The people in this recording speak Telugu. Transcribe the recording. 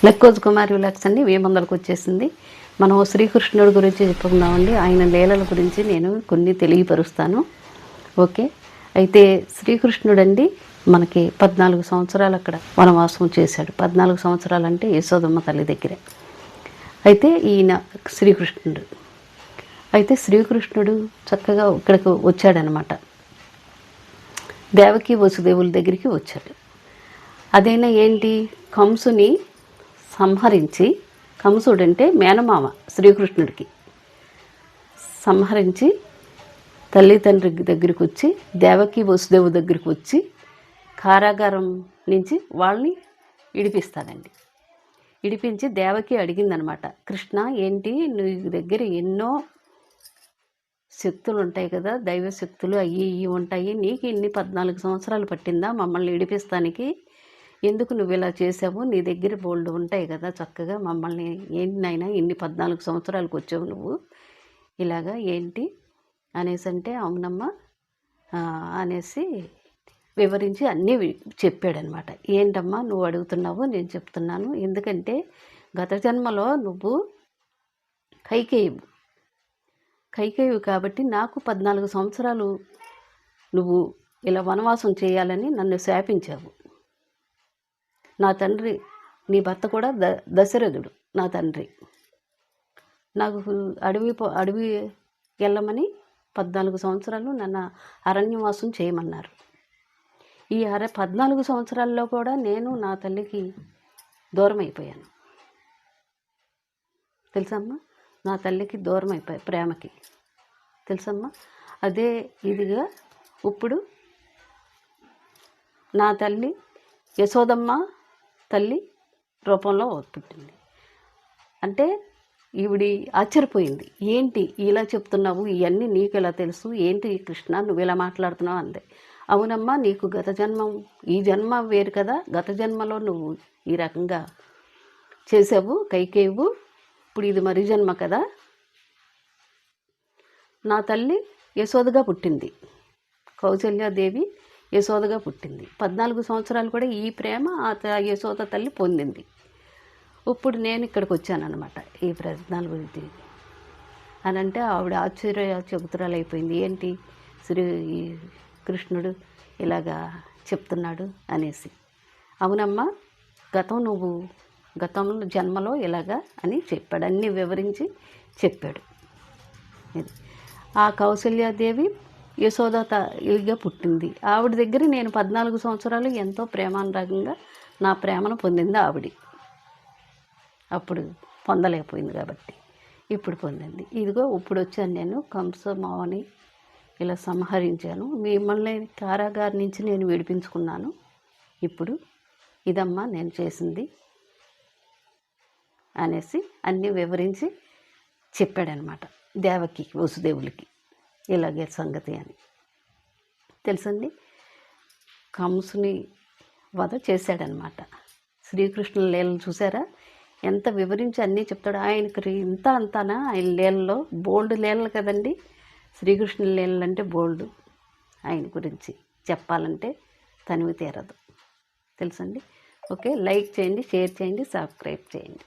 లెక్కోజ్ కుమారి విలాక్స్ అండి వేమందలకు వచ్చేసింది. మనం శ్రీకృష్ణుడి గురించి చెప్పుకుందామండి. ఆయన లీలల గురించి నేను కొన్ని తెలియపరుస్తాను. ఓకే. అయితే శ్రీకృష్ణుడండి మనకి 14 సంవత్సరాలు అక్కడ వనవాసం చేశాడు. 14 సంవత్సరాలు అంటే యశోదమ్మ తల్లి దగ్గరే. అయితే ఈయన శ్రీకృష్ణుడు చక్కగా ఇక్కడికి వచ్చాడనమాట. దేవకి వసుదేవుల దగ్గరికి వచ్చాడు. అదైనా ఏంటి, కంసుని సంహరించి, కంసుడంటే మేనమామ శ్రీకృష్ణుడికి, సంహరించి తల్లిదండ్రి దగ్గరికి వచ్చి దేవకి వసుదేవు దగ్గరికి వచ్చి కారాగారం నుంచి వాళ్ళని ఇడిపిస్తాడండి. ఇడిపించి దేవకి అడిగిందనమాట, కృష్ణ ఏంటి నీ దగ్గర ఎన్నో శక్తులు ఉంటాయి కదా, దైవ శక్తులు అవి ఇవి ఉంటాయి, నీకు ఇన్ని 14 సంవత్సరాలు పట్టిందా మమ్మల్ని ఇడిపిస్తానికి? ఎందుకు నువ్వు ఇలా చేసావు? నీ దగ్గర బోల్డ్ ఉంటాయి కదా, చక్కగా మమ్మల్ని ఏంటి నాయనా ఇన్ని 14 సంవత్సరాలకు వచ్చావు నువ్వు ఇలాగా ఏంటి అనేసి అంటే, అవునమ్మా అనేసి వివరించి అన్నీ చెప్పాడనమాట. ఏంటమ్మా నువ్వు అడుగుతున్నావు, నేను చెప్తున్నాను. ఎందుకంటే గత జన్మలో నువ్వు కైకేయువు కాబట్టి నాకు 14 సంవత్సరాలు నువ్వు ఇలా వనవాసం చేయాలని నన్ను శాపించావు. నా తండ్రి, నీ భర్త కూడా దశరథుడు నా తండ్రి, నాకు అడవి వెళ్ళమని 14 సంవత్సరాలు నన్ను అరణ్యవాసం చేయమన్నారు. ఈ 14 సంవత్సరాల్లో కూడా నేను నా తల్లికి దూరం అయిపోయాను తెలుసమ్మా. నా తల్లికి దూరం అయిపోయా, ప్రేమకి, తెలుసమ్మా. అదే ఇదిగా ఇప్పుడు నా తల్లి యశోదమ్మ తల్లి రూపంలో పుట్టింది. అంటే ఈవిడి ఆశ్చర్యపోయింది. ఏంటి ఇలా చెప్తున్నావు, ఇవన్నీ నీకు ఎలా తెలుసు, ఏంటి కృష్ణ నువ్వు ఇలా మాట్లాడుతున్నావు అందే. అవునమ్మా, నీకు గత జన్మం, ఈ జన్మ వేరు కదా, గత జన్మలో నువ్వు ఈ రకంగా చేసావు కైకేయువు, ఇప్పుడు ఇది మరి జన్మ కదా. నా తల్లి యశోదగా పుట్టింది, కౌసల్యాదేవి యశోదగా పుట్టింది. 14 సంవత్సరాలు కూడా ఈ ప్రేమ ఆ యశోద తల్లి పొందింది. ఇప్పుడు నేను ఇక్కడికి వచ్చానమాట ఈ 14 అని అంటే ఆవిడ ఆశ్చర్యచకితురాలు అయిపోయింది. ఏంటి కృష్ణుడు ఇలాగా చెప్తున్నాడు అనేసి. అవునమ్మా, గతంలో జన్మలో ఇలాగా అని చెప్పాడు, అన్నీ వివరించి చెప్పాడు. ఆ కౌసల్యాదేవి యశోదగా పుట్టింది. ఆవిడ దగ్గర నేను 14 సంవత్సరాలు ఎంతో ప్రేమానురాగంగా నా ప్రేమను పొందింది ఆవిడ. అప్పుడు పొందలేకపోయింది కాబట్టి ఇప్పుడు పొందింది. ఇదిగో ఇప్పుడు వచ్చాను నేను, కంసమావని ఇలా సంహరించాను, మిమ్మల్ని కారాగారి నుంచి నేను విడిపించుకున్నాను. ఇప్పుడు ఇదమ్మా నేను చేసింది అనేసి అన్నీ వివరించి చెప్పాడనమాట దేవకి వసుదేవులకి. ఇలాగే సంగతి అని తెలుసండి. కంసుని వధ చేశాడనమాట. శ్రీకృష్ణుల లీలలు చూసారా, ఎంత వివరించి అన్నీ చెప్తాడు. ఆయనకి అంతానా ఆయన లీలలో బోల్డ్ లీలలు కదండి. శ్రీకృష్ణుల లీలలు అంటే బోల్డ్. ఆయన గురించి చెప్పాలంటే తనివి తీరదు తెలుసండి. ఓకే, లైక్ చేయండి, షేర్ చేయండి, సబ్స్క్రైబ్ చేయండి.